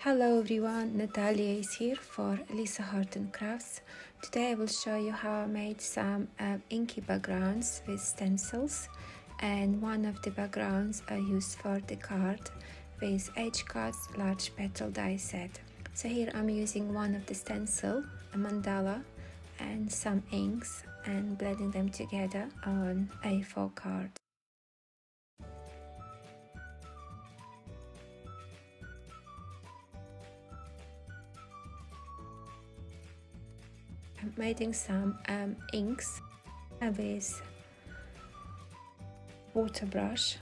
Hello everyone, Natalia is here for Lisa Horton Crafts. Today I will show you how I made some inky backgrounds with stencils, and one of the backgrounds I used for the card with Edgecutz large petal die set. So here I'm using one of the stencil, a mandala, and some inks and blending them together on A4 card. I'm adding some inks with water brush,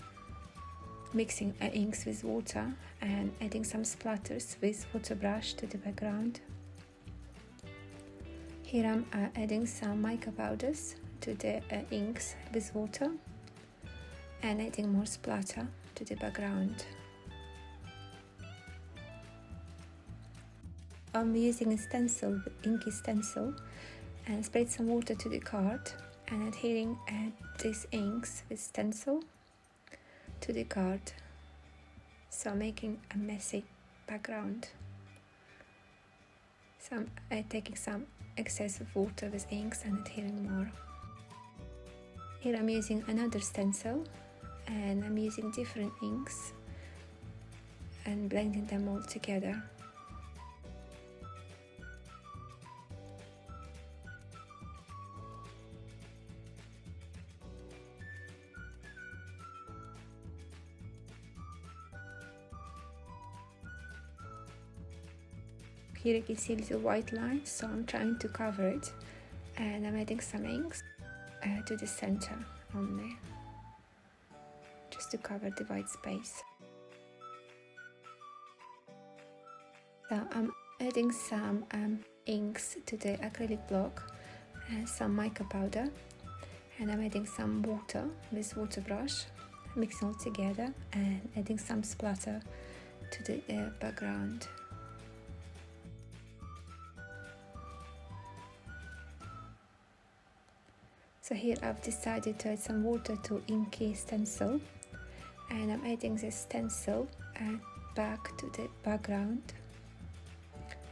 mixing inks with water and adding some splatters with water brush to the background. Here I'm adding some mica powders to the inks with water and adding more splatter to the background. I'm using a stencil, inky stencil, and spread some water to the card and adhering these inks with stencil to the card, so making a messy background. So I'm taking some excess of water with inks and adhering more. Here I'm using another stencil and I'm using different inks and blending them all together. Here you can see a little white line, so I'm trying to cover it, and I'm adding some inks to the center only, just to cover the white space. So I'm adding some inks to the acrylic block and some mica powder, and I'm adding some water with water brush, mixing all together and adding some splatter to the background. So here I've decided to add some water to inky stencil, and I'm adding this stencil back to the background.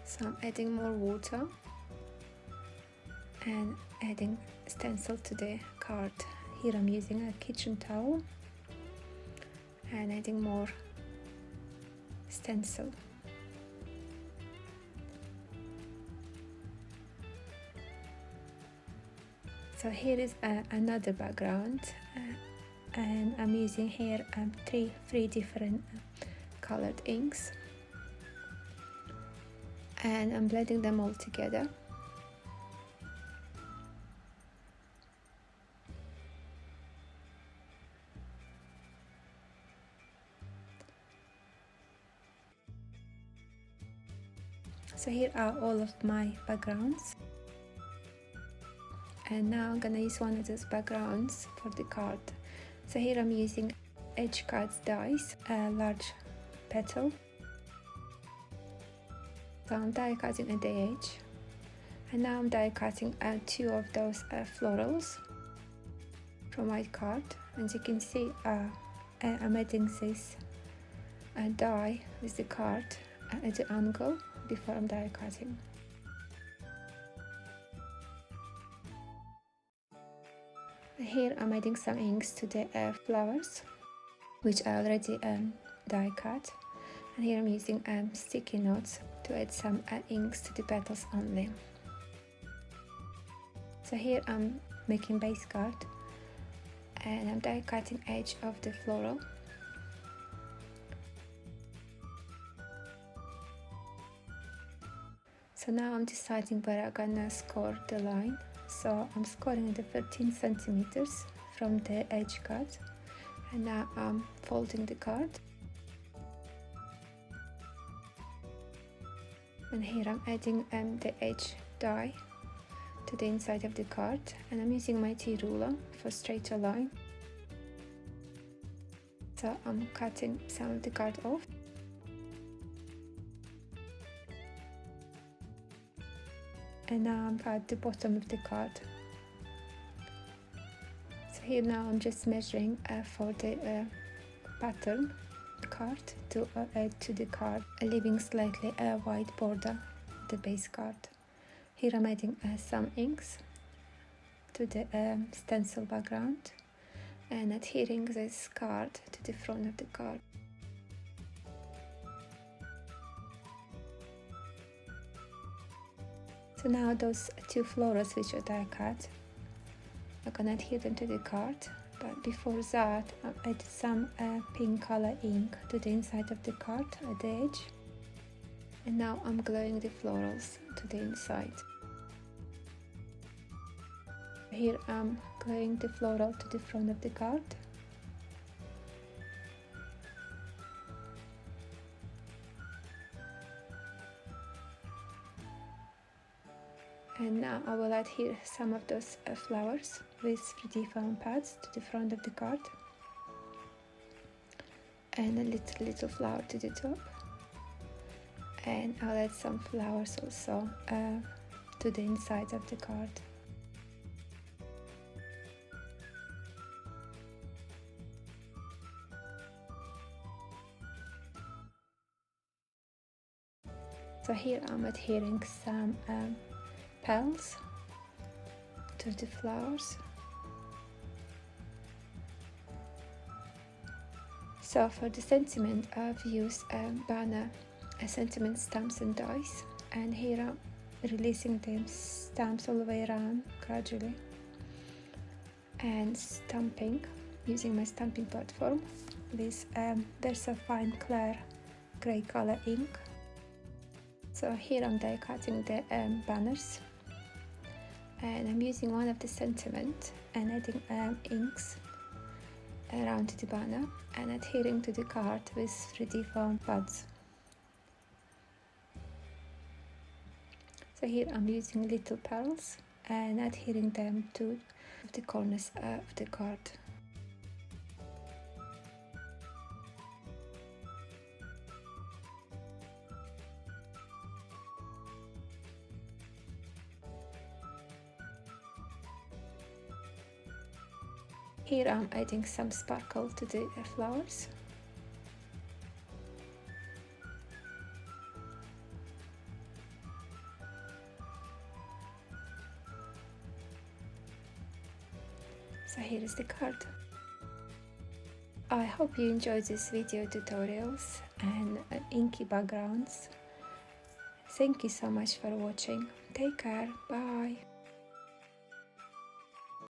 So I'm adding more water and adding stencil to the card. Here I'm using a kitchen towel and adding more stencil. So here is another background, and I'm using here three different colored inks, and I'm blending them all together. So here are all of my backgrounds. And now I'm gonna use one of those backgrounds for the card. So here I'm using Edgecutz dies, a large petal. So I'm die cutting at the edge, and now I'm die cutting two of those florals from my card. As you can see, I'm adding this die with the card at the angle before I'm die cutting. Here I'm adding some inks to the flowers, which I already die cut, and here I'm using sticky notes to add some inks to the petals only. So here I'm making base card, and I'm die cutting edge of the floral. So now I'm deciding where I'm gonna score the line. So I'm scoring the 13 centimeters from the edge cut, and now I'm folding the card, and here I'm adding the edge die to the inside of the card, and I'm using my T-ruler for straighter line. So I'm cutting some of the card off. And now I'm at the bottom of the card. So here now I'm just measuring for the pattern card to add to the card, leaving slightly a white border the base card. Here I'm adding some inks to the stencil background and adhering this card to the front of the card. So now those two florals which are die cut, I'm gonna adhere them to the card, but before that I added some pink color ink to the inside of the card at the edge, and now I'm gluing the florals to the inside. Here I'm gluing the floral to the front of the card. And now I will adhere some of those flowers with 3D foam pads to the front of the card, and a little flower to the top, and I'll add some flowers also to the inside of the card. So here I'm adhering some petals to the flowers. So for the sentiment I've used banner sentiment stamps and dies, and here I'm releasing the stamps all the way around gradually and stamping using my stamping platform with Versafine Clear grey color ink. So here I'm die cutting the banners, and I'm using one of the sentiment and adding inks around the banner and adhering to the card with 3D foam pads. So here I'm using little petals and adhering them to the corners of the card. Here I'm adding some sparkle to the flowers. So here is the card. I hope you enjoyed this video tutorials and inky backgrounds. Thank you so much for watching. Take care. Bye.